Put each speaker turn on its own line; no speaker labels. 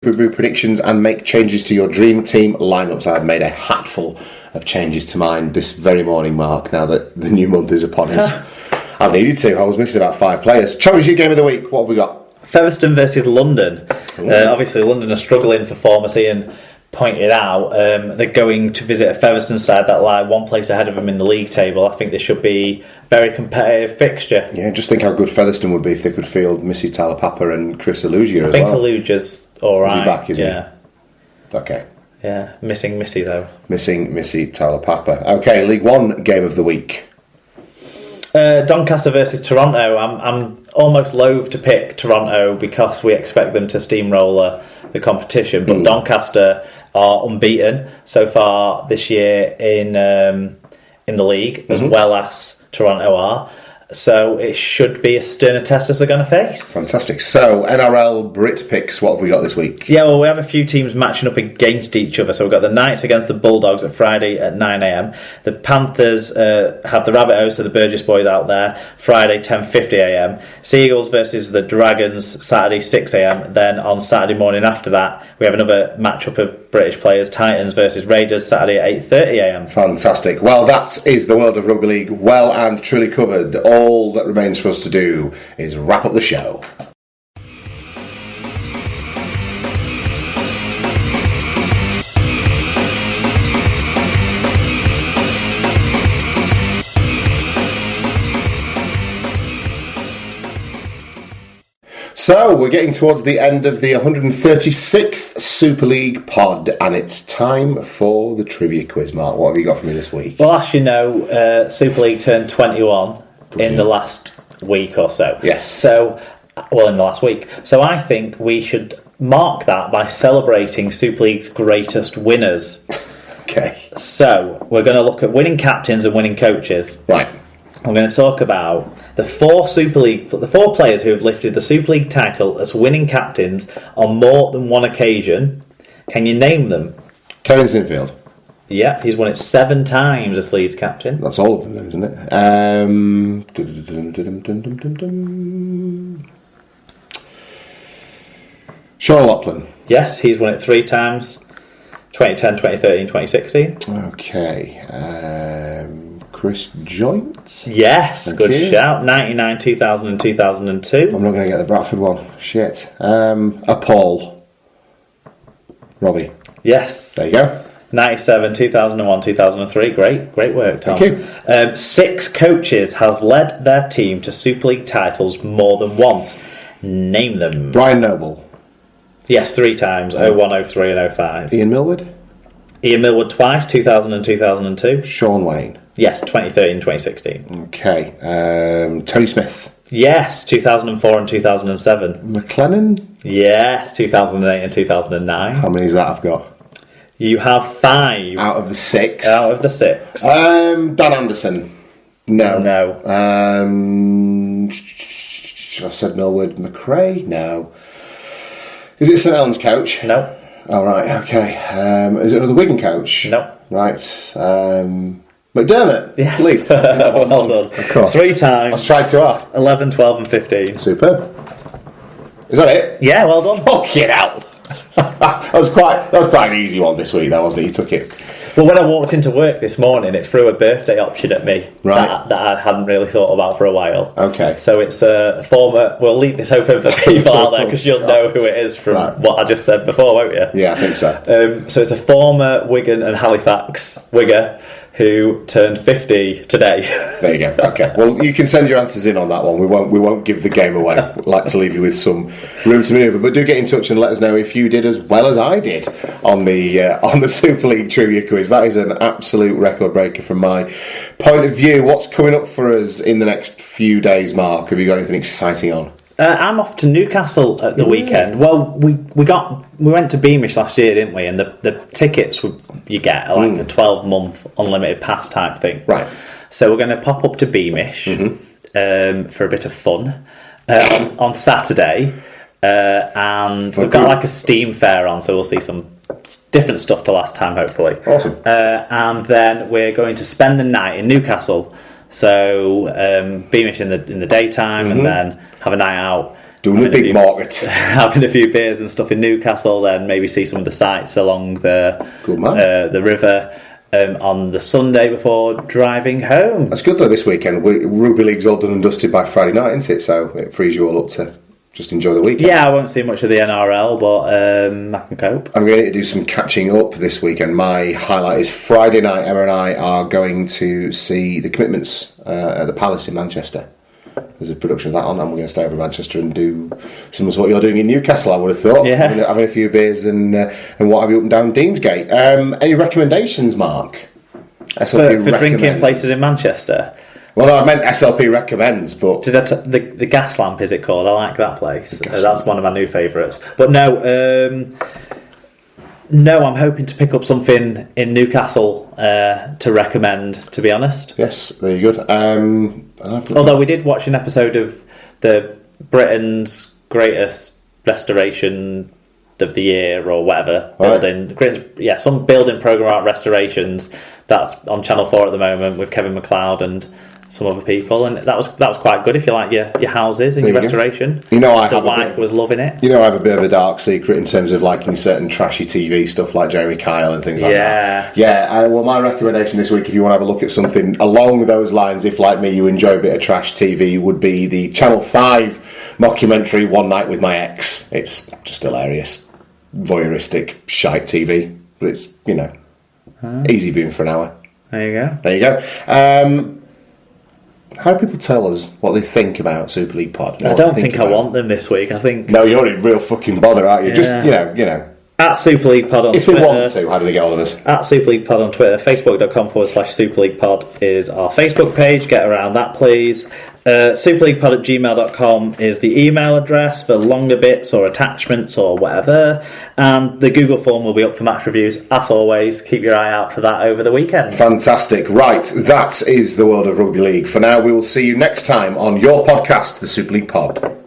predictions and make changes to your dream team lineups. I've made a hatful of changes to mine this very morning, Mark, now that the new month is upon us. I've needed to. I was missing about 5 players. Championship game of the week, what have we got?
Featherstone versus London. Obviously, London are struggling for form, as Ian pointed out. They're going to visit a Featherstone side that lie one place ahead of them in the league table. I think this should be a very competitive fixture.
Yeah, just think how good Featherstone would be if they could field Missy Talapapa and Chris Alugia as well.
I think Alugia's alright.
Is he back, is he?
Yeah.
Okay.
Yeah, missing Missy though.
Missing Missy Talapapa. Okay, League One game of the week.
Doncaster versus Toronto. I'm almost loath to pick Toronto because we expect them to steamroller the competition, but Doncaster are unbeaten so far this year in the league, as well as Toronto are. So it should be as stern a test as they're going to face.
Fantastic. So, NRL Brit picks, what have we got this week?
Yeah, well, we have a few teams matching up against each other. So we've got the Knights against the Bulldogs at Friday at 9am. The Panthers have the Rabbitohs, so the Burgess boys out there, Friday 10:50am. Seagulls versus the Dragons, Saturday 6am. Then on Saturday morning after that, we have another matchup of British players, Titans versus Raiders, Saturday at 8:30am.
Fantastic. Well, that is the world of rugby league well and truly covered. All that remains for us to do is wrap up the show. So, we're getting towards the end of the 136th Super League pod, and it's time for the trivia quiz. Mark, what have you got for me this week?
Well, as you know, Super League turned 21 in the last week or so.
Yes.
So, in the last week. So I think we should mark that by celebrating Super League's greatest winners.
Okay.
So, we're going to look at winning captains and winning coaches.
Right.
I'm going to talk about the 4 players who have lifted the Super League title as winning captains on more than one occasion. Can you name them?
Kevin Sinfield.
Yep, he's won it 7 times as Leeds captain.
That's all of them then, isn't it? Sean Lachlan.
Yes, he's won it 3 times. 2010, 2013, 2016.
Okay. Chris Joint.
Yes, good shout. 99, 2000 and 2002.
I'm not going to get the Bradford one. Shit. Paul. Robbie.
Yes.
There you go.
97, 2001, 2003. Great work, Tom.
Thank you.
6 coaches have led their team to Super League titles more than once. Name them.
Brian Noble.
Yes, 3 times. 01, 03 and 05.
Ian Millward.
Ian Millward twice, 2000 and 2002.
Sean Wayne.
Yes, 2013, 2016.
Okay. Tony Smith.
Yes, 2004 and 2007.
McLennan.
Yes, 2008 and 2009.
How many is that I've got?
You have 5.
Out of the 6.
Out of the 6.
Dan Anderson. No.
No.
I've said Millward. McRae. No. Is it St Helens coach?
No.
Oh, right, okay. Is it another Wigan coach?
No.
Right. McDermott?
Yes.
Leeds.
Well done.
Of course.
3 times.
I was trying too hard.
11, 12 and 15.
Superb. Is that it?
Yeah, well done.
Fucking hell. that was quite an easy one this week, that wasn't it? You took it.
Well, when I walked into work this morning, it threw a birthday option at me
right.
that I hadn't really thought about for a while.
Okay.
So it's a former... We'll leave this open for people out there because you'll know who it is from what I just said before, won't you?
Yeah, I think so.
So it's a former Wigan and Halifax Wigger who turned 50 today.
There you go. Okay. Well, you can send your answers in on that one. We won't give the game away. We'd like to leave you with some room to manoeuvre. But do get in touch and let us know if you did as well as I did on the Super League trivia quiz. That is an absolute record breaker from my point of view. What's coming up for us in the next few days, Mark? Have you got anything exciting on?
I'm off to Newcastle at the weekend. Well, we went to Beamish last year, didn't we? And the tickets you get are like a 12-month unlimited pass type thing.
Right.
So we're going to pop up to Beamish for a bit of fun on Saturday, and we've got like a Steam fair on, so we'll see some different stuff to last time, hopefully.
Awesome.
And then we're going to spend the night in Newcastle. So Beamish in the daytime, and then have a night out
Doing a big market.
Having a few beers and stuff in Newcastle, then maybe see some of the sights along the river on the Sunday before driving home.
That's good though this weekend. Rugby League's all done and dusted by Friday night, isn't it? So it frees you all up to just enjoy the weekend.
Yeah, I won't see much of the NRL, but I can cope.
I'm going to do some catching up this weekend. My highlight is Friday night. Emma and I are going to see The Commitments at the Palace in Manchester. There's a production of that on, and we're going to stay over in Manchester and do similar to what you're doing in Newcastle, I would have thought.
Yeah.
Having a few beers and what have you up and down Deansgate. Any recommendations, Mark? SLP
for drinking places in Manchester?
Well, I meant SLP recommends, but...
The Gas Lamp, is it called? I like that place. That's one of my new favourites. But no, I'm hoping to pick up something in Newcastle to recommend, to be honest.
Yes, there you go.
Although we did watch an episode of the Britain's Greatest Restoration of the Year or whatever, some building programme about restorations. That's on Channel 4 at the moment with Kevin MacLeod and some other people, and that was quite good if you like your houses and your restoration.
You know,
the wife was loving it.
You know, I have a bit of a dark secret in terms of liking certain trashy TV stuff like Jeremy Kyle and things like that. Yeah. Well, my recommendation this week, if you want to have a look at something along those lines, if like me you enjoy a bit of trash TV, would be the Channel 5 mockumentary One Night with My Ex. It's just hilarious, voyeuristic shite TV, but it's easy viewing for an hour.
There you go.
How do people tell us what they think about Super League Pod?
I don't think I want them this week. I think
no, you're in real fucking bother, aren't you?
Yeah.
Just
at Super League Pod on
if
Twitter.
If they want to, how do they get hold of us?
At Super League Pod on Twitter. Facebook.com/Super League Pod is our Facebook page. Get around that, please. superleaguepod@gmail.com is the email address for longer bits or attachments or whatever, and the Google form will be up for match reviews. As always, keep your eye out for that over the weekend.
Fantastic. Right, that is the world of rugby league. For now, we will see you next time on your podcast, the Super League Pod.